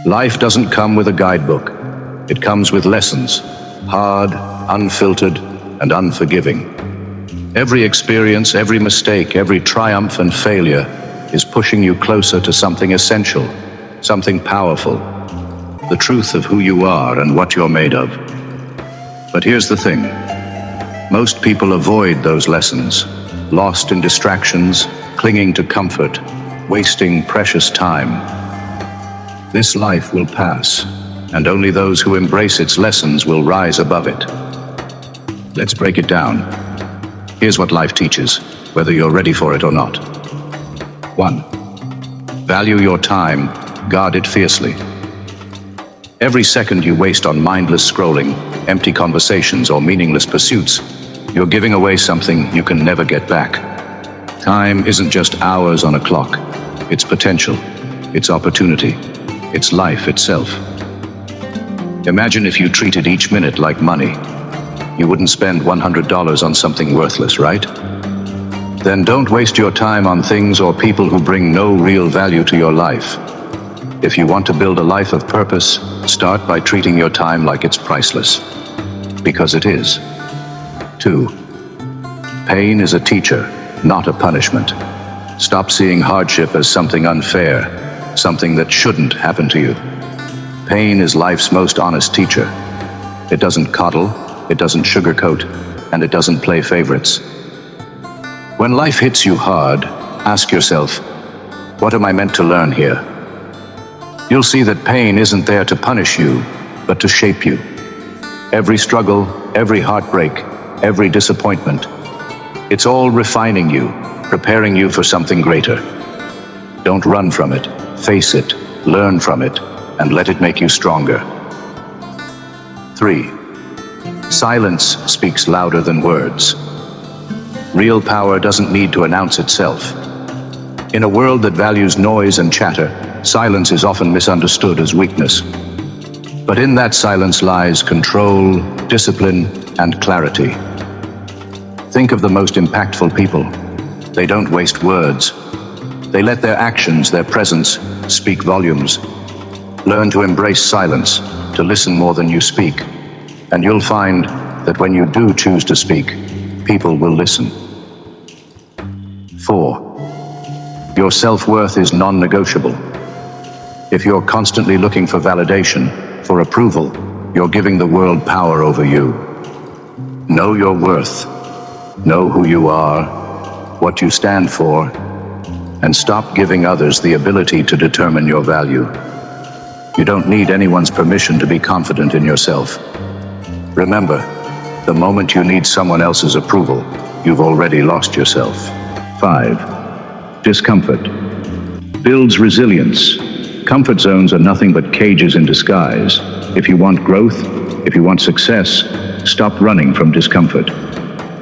Life doesn't come with a guidebook. It comes with lessons, hard, unfiltered, and unforgiving. Every experience, every mistake, every triumph and failure is pushing you closer to something essential, something powerful, the truth of who you are and what you're made of. But here's the thing. Most people avoid those lessons, lost in distractions, clinging to comfort, wasting precious time. This life will pass, and only those who embrace its lessons will rise above it. Let's break it down. Here's what life teaches, whether you're ready for it or not. 1. Value your time, guard it fiercely. Every second you waste on mindless scrolling, empty conversations, or meaningless pursuits, you're giving away something you can never get back. Time isn't just hours on a clock. It's potential, it's opportunity, it's life itself. Imagine if you treated each minute like money. You wouldn't spend $100 on something worthless, right? Then don't waste your time on things or people who bring no real value to your life. If you want to build a life of purpose, start by treating your time like it's priceless. Because it is. 2. Pain is a teacher, not a punishment. Stop seeing hardship as something unfair, something that shouldn't happen to you. Pain is life's most honest teacher. It doesn't coddle, it doesn't sugarcoat, and it doesn't play favorites. When life hits you hard, ask yourself, what am I meant to learn here? You'll see that pain isn't there to punish you, but to shape you. Every struggle, every heartbreak, every disappointment, it's all refining you, preparing you for something greater. Don't run from it, face it, learn from it, and let it make you stronger. 3. Silence speaks louder than words. Real power doesn't need to announce itself. In a world that values noise and chatter, silence is often misunderstood as weakness. But in that silence lies control, discipline, and clarity. Think of the most impactful people. They don't waste words. They let their actions, their presence, speak volumes. Learn to embrace silence, to listen more than you speak. And you'll find that when you do choose to speak, people will listen. 4. Your self-worth is non-negotiable. If you're constantly looking for validation, for approval, you're giving the world power over you. Know your worth. Know who you are, what you stand for, and stop giving others the ability to determine your value. You don't need anyone's permission to be confident in yourself. Remember, the moment you need someone else's approval, you've already lost yourself. 5. Discomfort builds resilience. Comfort zones are nothing but cages in disguise. If you want growth, if you want success, stop running from discomfort.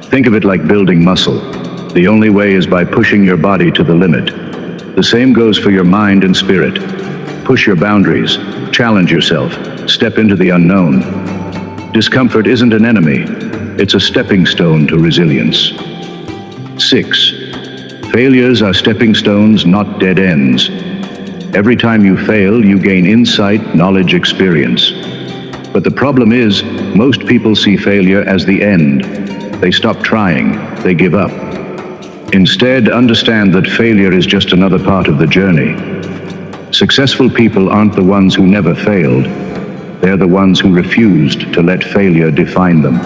Think of it like building muscle. The only way is by pushing your body to the limit. The same goes for your mind and spirit. Push your boundaries, challenge yourself, step into the unknown. Discomfort isn't an enemy, it's a stepping stone to resilience. 6. Failures are stepping stones, not dead ends. Every time you fail, you gain insight, knowledge, experience. But the problem is, most people see failure as the end. They stop trying, they give up. Instead, understand that failure is just another part of the journey. Successful people aren't the ones who never failed. They're the ones who refused to let failure define them.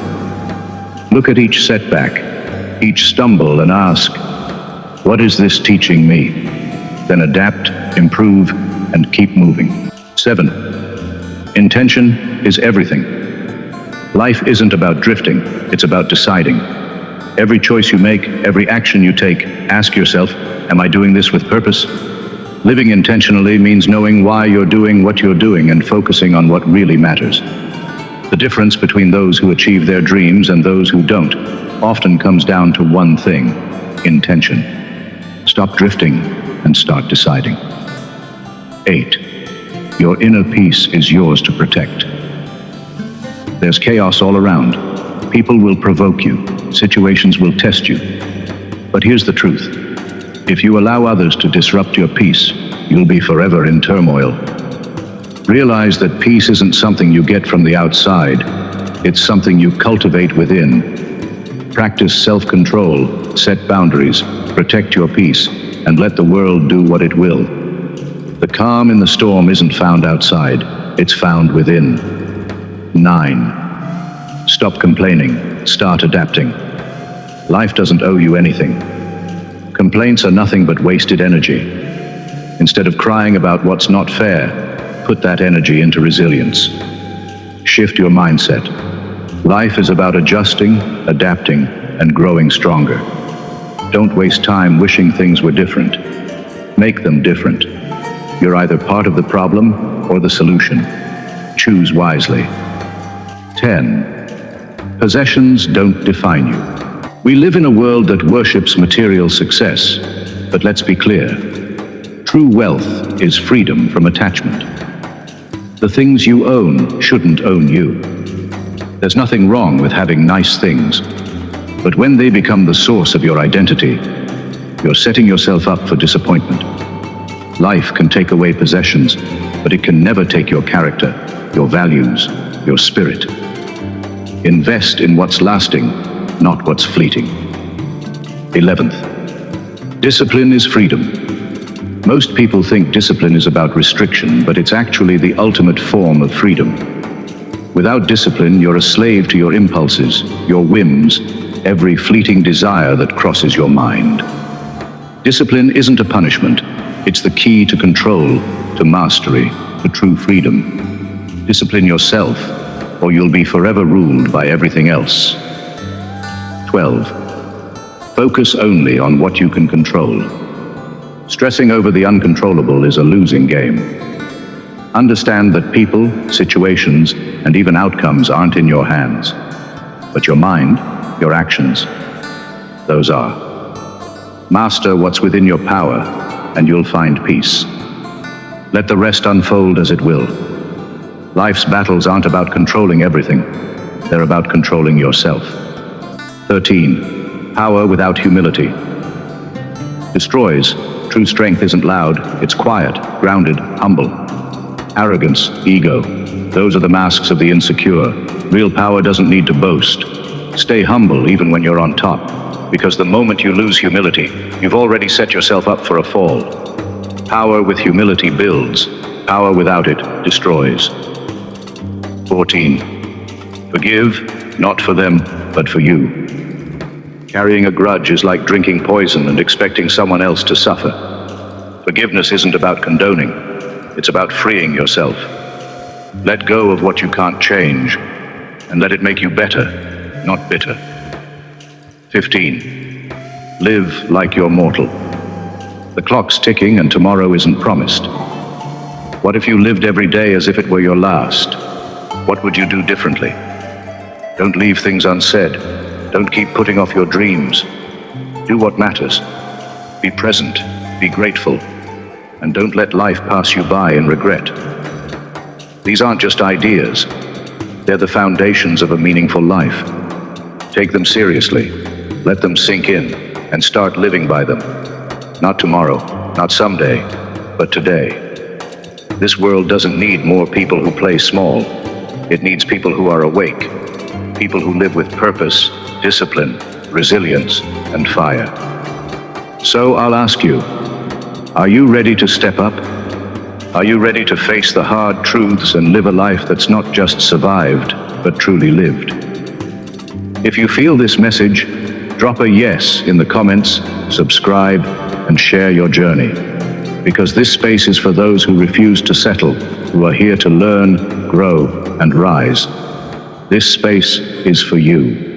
Look at each setback, each stumble, and ask, what is this teaching me? Then adapt, improve, and keep moving. 7. Intention is everything. Life isn't about drifting, it's about deciding. Every choice you make, every action you take, ask yourself, am I doing this with purpose? Living intentionally means knowing why you're doing what you're doing and focusing on what really matters. The difference between those who achieve their dreams and those who don't often comes down to one thing: intention. Stop drifting and start deciding. 8. Your inner peace is yours to protect. There's chaos all around. People will provoke you. Situations will test you. But here's the truth. If you allow others to disrupt your peace, you'll be forever in turmoil. Realize that peace isn't something you get from the outside. It's something you cultivate within. Practice self-control, set boundaries, protect your peace, and let the world do what it will. The calm in the storm isn't found outside, it's found within. 9. Stop complaining, start adapting. Life doesn't owe you anything. Complaints are nothing but wasted energy. Instead of crying about what's not fair, put that energy into resilience. Shift your mindset. Life is about adjusting, adapting, and growing stronger. Don't waste time wishing things were different. Make them different. You're either part of the problem or the solution. Choose wisely. 10. Possessions don't define you. We live in a world that worships material success, but let's be clear. True wealth is freedom from attachment. The things you own shouldn't own you. There's nothing wrong with having nice things, but when they become the source of your identity, you're setting yourself up for disappointment. Life can take away possessions, but it can never take your character, your values, your spirit. Invest in what's lasting, not what's fleeting. 11th, discipline is freedom. Most people think discipline is about restriction, but it's actually the ultimate form of freedom. Without discipline, you're a slave to your impulses, your whims, every fleeting desire that crosses your mind. Discipline isn't a punishment, it's the key to control, to mastery, to true freedom. Discipline yourself, or you'll be forever ruled by everything else. 12. Focus only on what you can control. Stressing over the uncontrollable is a losing game. Understand that people, situations, and even outcomes aren't in your hands, but your mind, your actions, those are. Master what's within your power, and you'll find peace. Let the rest unfold as it will. Life's battles aren't about controlling everything, they're about controlling yourself. 13. Power without humility destroys. True strength isn't loud, it's quiet, grounded, humble. Arrogance, ego, those are the masks of the insecure. Real power doesn't need to boast. Stay humble even when you're on top, because the moment you lose humility, you've already set yourself up for a fall. Power with humility builds, power without it destroys. 14. Forgive, not for them, but for you. Carrying a grudge is like drinking poison and expecting someone else to suffer. Forgiveness isn't about condoning, it's about freeing yourself. Let go of what you can't change, and let it make you better, not bitter. 15. Live like you're mortal. The clock's ticking and tomorrow isn't promised. What if you lived every day as if it were your last? What would you do differently? Don't leave things unsaid. Don't keep putting off your dreams. Do what matters. Be present, be grateful, and don't let life pass you by in regret. These aren't just ideas. They're the foundations of a meaningful life. Take them seriously, let them sink in, and start living by them. Not tomorrow, not someday, but today. This world doesn't need more people who play small. It needs people who are awake, people who live with purpose, discipline, resilience, and fire. So I'll ask you, are you ready to step up? Are you ready to face the hard truths and live a life that's not just survived, but truly lived? If you feel this message, drop a yes in the comments, subscribe, and share your journey. Because this space is for those who refuse to settle, who are here to learn, grow, and rise. This space is for you.